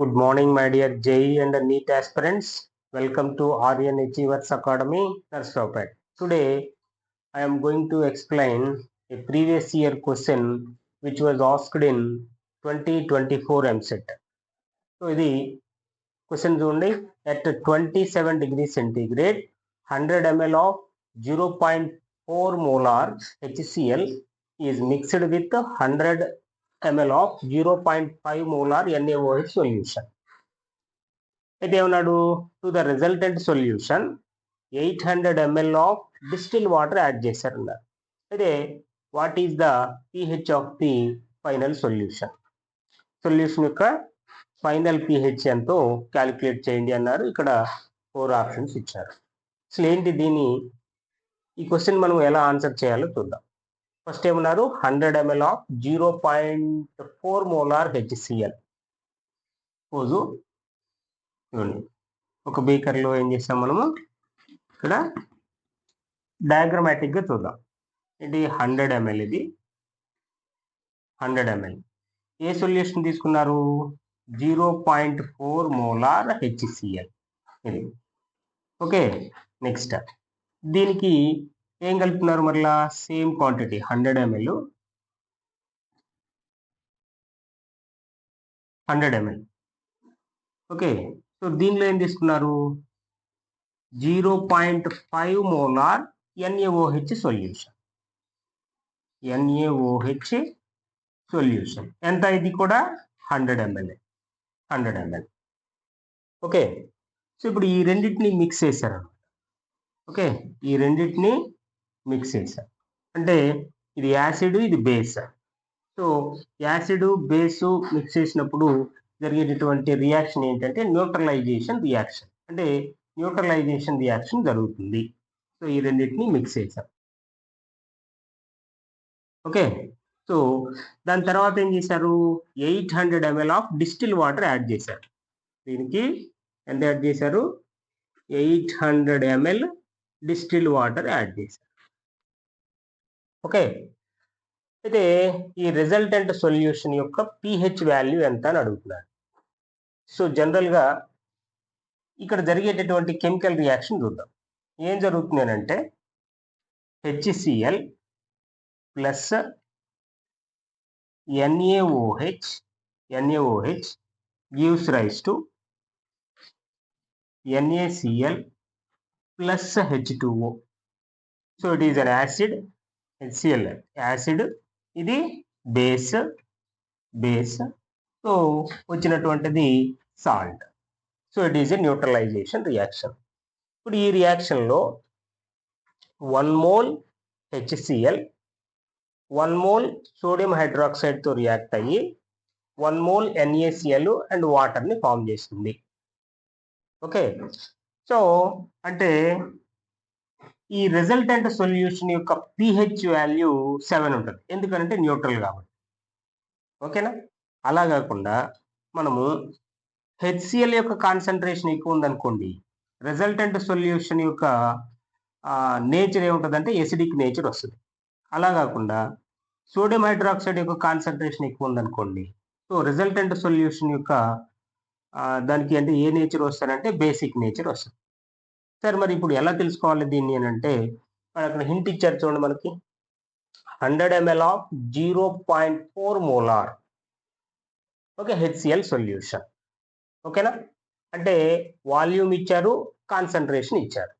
Good morning, my dear JEE and NEET aspirants. Welcome to Aryan Achievers Academy, Narsopet. Today, I am going to explain a previous year question which was asked in 2024 MCET. So, this question is only at 27 degrees centigrade, 100 ml of 0.4 molar HCl is mixed with 100 ml of 0.5 molar NaOH solution. అయితే ఏమన్నాడు, to the resultant solution 800 ml of distil water add చేశారన్నారు. అయితే what is the pH of the final solution? Solution యొక్క final pH ఎంతో calculate చేయండి అన్నారు. ఇక్కడ 4 options ఇచ్చారు. అసలు ఏంటి ఈ క్వశ్చన్ మనం ఎలా ఆన్సర్ చేయాలో చూద్దాం. ఫస్ట్ ఏమన్నారు, 100 ml ఆఫ్ 0.4 మోలార్ HCl. రోజు ఒక బీకర్లో ఏం చేస్తాం మనము, ఇక్కడ డయాగ్రమాటిక్ గా చూద్దాం. ఇది 100 ml, ఇది 100 ml. ఏ సొల్యూషన్ తీసుకున్నారు? 0.4 మోలార్ HCl ఇది. ఓకే, నెక్స్ట్ దీనికి ఏం కలుపుతున్నారు? మరలా same quantity 100 ml. Okay, so దీనిలో ఏం తీసుకున్నారు? 0.5 molar NaOH solution. NaOH solution ఎంత? ఇది కూడా 100 ml. ఓకే, సో ఇప్పుడు ఈ రెండింటిని మిక్స్ చేశారు. ఓకే, ఈ రెండింటిని మిక్స్ చేశారు అంటే ఇది యాసిడ్, ఇది base. So acid base mix చేసినప్పుడు జరిగేటటువంటి రియాక్షన్ ఏంటంటే న్యూట్రలైజేషన్ రియాక్షన్. అంటే న్యూట్రలైజేషన్ రియాక్షన్ జరుగుతుంది. సో ఈ రెండింటిని మిక్స్ చేశాం. ఓకే, సో దాని తర్వాత ఏం చేశారు? 800 ml of distil water add చేశారు. దీనికి ఎంత యాడ్ చేశారు? 800 ml డిస్టిల్ వాటర్ యాడ్ చేశారు. ఓకే, అయితే ఈ రిజల్టెంట్ సొల్యూషన్ యొక్క pH వాల్యూ ఎంత అని అడుగుతున్నారు. సో జనరల్గా ఇక్కడ జరిగేటటువంటి కెమికల్ రియాక్షన్ చూద్దాం. ఏం జరుగుతుంది అంటే HCl plus NaOH gives rise to NaCl plus H2O. So it is an acid. HCl acid, ఇది బేస్. సో వచ్చినటువంటిది salt. So it is a neutralisation reaction. ఇప్పుడు ఈ రియాక్షన్లో 1 మోల్ HCl 1 మోల్ సోడియం హైడ్రాక్సైడ్తో రియాక్ట్ అయ్యి 1 మోల్ NaCl అండ్ వాటర్ని form చేస్తుంది. Okay, so అంటే ఈ రిజల్టెంట్ సొల్యూషన్ యొక్క pH వాల్యూ 7 ఉంటుంది. ఎందుకంటే న్యూట్రల్ కాబట్టి. ఓకేనా? అలా కాకుండా మనము HCl యొక్క కాన్సన్ట్రేషన్ ఎక్కువ ఉందనుకోండి, రిజల్టెంట్ సొల్యూషన్ యొక్క నేచర్ ఏముంటుందంటే ఎసిడిక్ నేచర్ వస్తుంది. అలా కాకుండా సోడియం హైడ్రాక్సైడ్ యొక్క కాన్సన్ట్రేషన్ ఎక్కువ ఉందనుకోండి, సో రిజల్టెంట్ సొల్యూషన్ యొక్క దానికి అంటే ఏ నేచర్ వస్తుందంటే బేసిక్ నేచర్ వస్తుంది. సరే, మరి ఇప్పుడు ఎలా తెలుసుకోవాలి దీన్ని అని అంటే అక్కడ హింట్ ఇచ్చారు చూడండి మనకి. 100 ml of 0.4 molar okay HCl solution. ఓకేనా? అంటే వాల్యూమ్ ఇచ్చారు, కాన్సన్ట్రేషన్ ఇచ్చారు.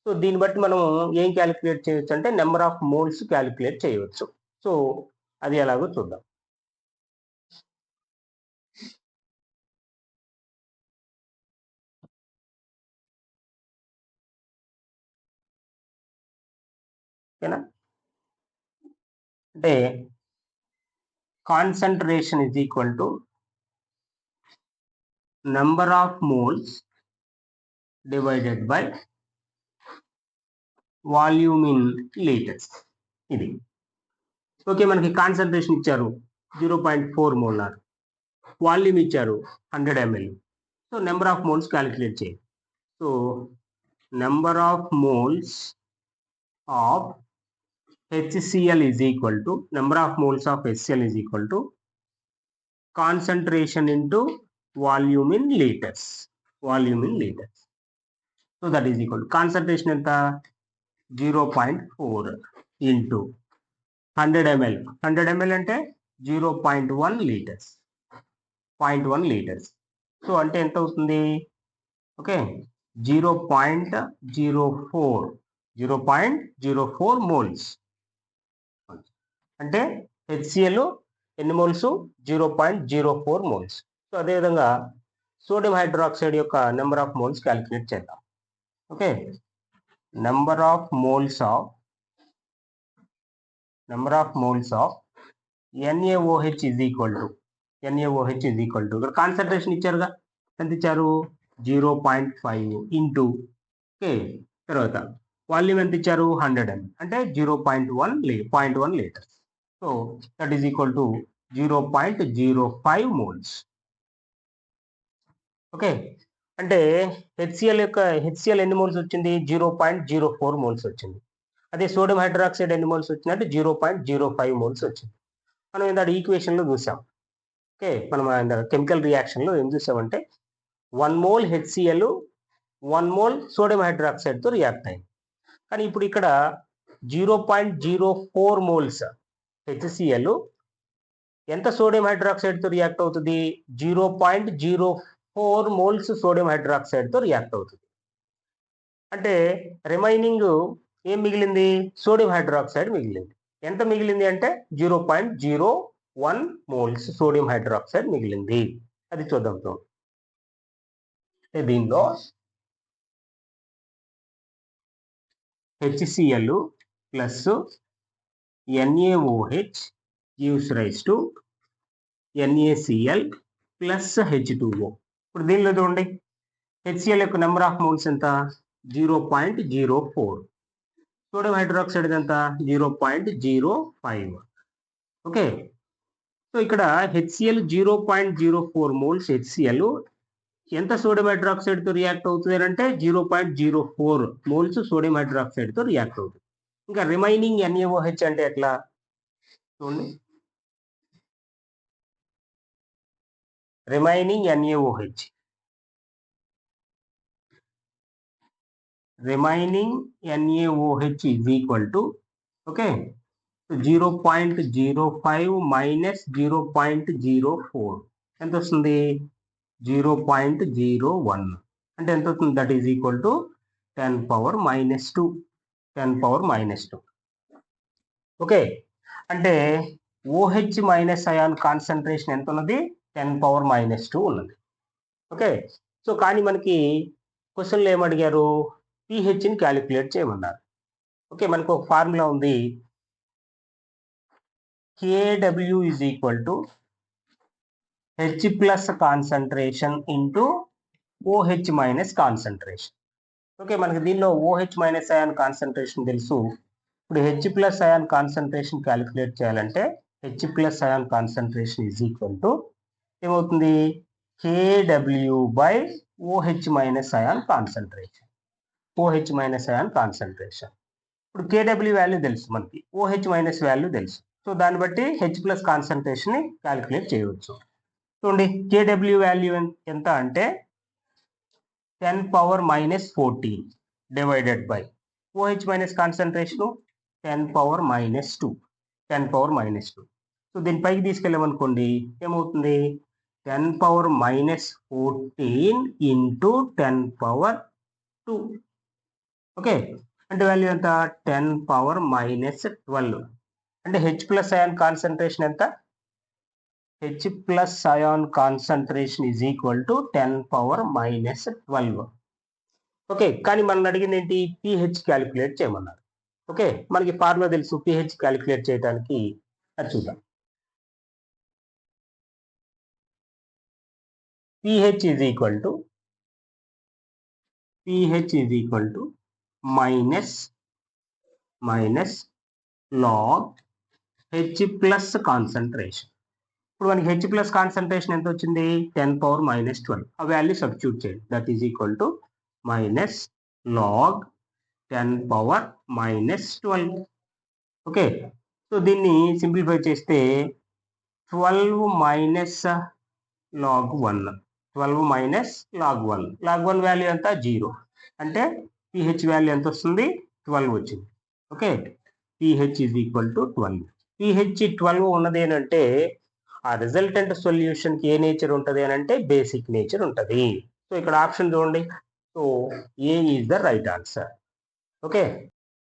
సో దీన్ని బట్టి మనం ఏం క్యాలిక్యులేట్ చేయొచ్చు అంటే నెంబర్ ఆఫ్ మోల్స్ క్యాలిక్యులేట్ చేయవచ్చు. సో అది ఎలాగో చూద్దాం. ఓకేనా? అంటే concentration is equal to number of moles divided by volume in litres. ఇది ఓకే. మనకి కాన్సన్ట్రేషన్ ఇచ్చారు 0.4 మోలార్, వాల్యూమ్ ఇచ్చారు 100 ml. So number of moles calculate చేయండి. So number of moles of HCl is equal to number of moles of HCl is equal to concentration into volume in litres. So that is equal concentration ఎంత 0.4 into 100 ml. 100 ml అంటే 0.1 litres. 0.1 litres. So అంటే ఎంత అవుతుంది? Okay, 0.04 moles. అంటే HCl ఎన్ని moles? 0.04 moles. So అదేవిధంగా sodium hydroxide యొక్క number of moles calculate చేద్దాం. Okay, number of moles of NaOH is equal to ఇక్కడ కాన్సన్ట్రేషన్ ఇచ్చారుగా, ఎంత ఇచ్చారు? 0.5 ఇంటూ, ఓకే, తర్వాత వాల్యూమ్ ఎంత ఇచ్చారు? 100 ml అంటే 0.1 litres. So that is equal to 0.05 moles. Okay, అంటే HCl ఎన్ని మోల్స్ వచ్చింది? 0.04 మోల్స్ వచ్చింది. అదే సోడియం హైడ్రాక్సైడ్ ఎన్ని మోల్స్ వచ్చిందంటే 0.05 మోల్స్ వచ్చింది. మనం ఇందాక ఈక్వేషన్లో చూసాం. ఓకే, మనం కెమికల్ రియాక్షన్లో ఏం చూసామంటే 1 మోల్ HCl 1 మోల్ సోడియం హైడ్రాక్సైడ్తో రియాక్ట్ అయింది. కానీ ఇప్పుడు ఇక్కడ 0.04 మోల్స్ HCl ఎంత సోడియం హైడ్రాక్సైడ్తో రియాక్ట్ అవుతుంది? 0.04 మోల్స్ సోడియం హైడ్రాక్సైడ్తో రియాక్ట్ అవుతుంది. అంటే రిమైనింగ్ ఏం మిగిలింది? సోడియం హైడ్రాక్సైడ్ మిగిలింది. ఎంత మిగిలింది అంటే 0.01 మోల్స్ సోడియం హైడ్రాక్సైడ్ మిగిలింది. అది చూద్దాం. దీనిలో HCl plus NaOH gives rise to NaCl plus H2O. ఇప్పుడు దీనిలో చూడండి, HCl యొక్క నెంబర్ ఆఫ్ మోల్స్ ఎంత? 0.04. సోడియం హైడ్రాక్సైడ్ ఎంత? 0.05. ఓకే, సో ఇక్కడ HCl 0.04 మోల్స్ HCl ఎంత సోడియం హైడ్రాక్సైడ్తో రియాక్ట్ అవుతుంది అంటే 0.04 మోల్స్ సోడియం హైడ్రాక్సైడ్తో రియాక్ట్ అవుతుంది. ఇంకా రిమైనింగ్ NaOH అంటే ఎట్లా చూడండి, remaining NaOH is equal to, okay, 0.05 minus 0.04 ఎంత వస్తుంది? 0.01 అంటే ఎంత అవుతుంది? That is equal to 10 power minus 2. Okay, అంటే OH మైనస్ అయాన్ కాన్సన్ట్రేషన్ ఎంత ఉన్నది? 10 పవర్ మైనస్ 2 ఉన్నది. ఓకే, సో కానీ మనకి క్వశ్చన్లో ఏమడిగారు? pHని క్యాలిక్యులేట్ చేయమన్నారు. ఓకే, మనకు ఒక ఫార్ములా ఉంది, Kw is equal to H plus concentration into OH minus concentration. Okay, మనకి దీనిలో OH మైనస్ అయాన్ కాన్సన్ట్రేషన్ తెలుసు. ఇప్పుడు H plus ion concentration calculate చేయాలంటే H plus ion concentration is equal to ఏమవుతుంది? Kw by OH minus ion concentration. ఇప్పుడు Kw value తెలుసు మనకి, OH minus value తెలుసు. సో దాన్ని బట్టి H ప్లస్ కాన్సన్ట్రేషన్ ని క్యాలిక్యులేట్ చేయవచ్చు. చూడండి, Kw వాల్యూ ఎంత అంటే 10 power minus 14 divided by OH minus concentration 10 power minus 2. So దీని పైకి తీసుకెళ్ళామనుకోండి, ఏమవుతుంది? 10 power minus 14 into 10 power 2. Okay, అంటే వాల్యూ ఎంత? 10 పవర్ మైనస్ 12. అంటే H ప్లస్ అయాన్ కాన్సన్ట్రేషన్ ఎంత? H plus ion concentration is equal to 10 power minus 12. Okay, కానీ మనం అడిగింది ఏంటి? pH క్యాలిక్యులేట్ చేయమన్నారు. ఓకే, మనకి ఫార్ములా తెలుసు pH క్యాలిక్యులేట్ చేయడానికి. అది చూద్దాం. pH is equal to minus log H plus concentration. ఇప్పుడు మనకి H ప్లస్ కాన్సన్ట్రేషన్ ఎంత వచ్చింది? 10 పవర్ మైనస్ 12. ఆ వాల్యూ సబ్స్టిట్యూట్ చేయండి. That is equal to minus log 10 power minus 12. Okay, so దీన్ని సింప్లిఫై చేస్తే 12 minus log 1 12 minus log 1. Log 1 value ఎంత 0. అంటే pH వాల్యూ ఎంత వస్తుంది 12 వచ్చింది. Okay, pH is equal to 12. pH 12 ఉన్నది ఏంటంటే ఆ రిజల్టెంట్ సొల్యూషన్కి ఏ నేచర్ ఉంటుంది అని అంటే బేసిక్ నేచర్ ఉంటుంది. సో ఇక్కడ ఆప్షన్ చూడండి. So A is the right answer. Okay.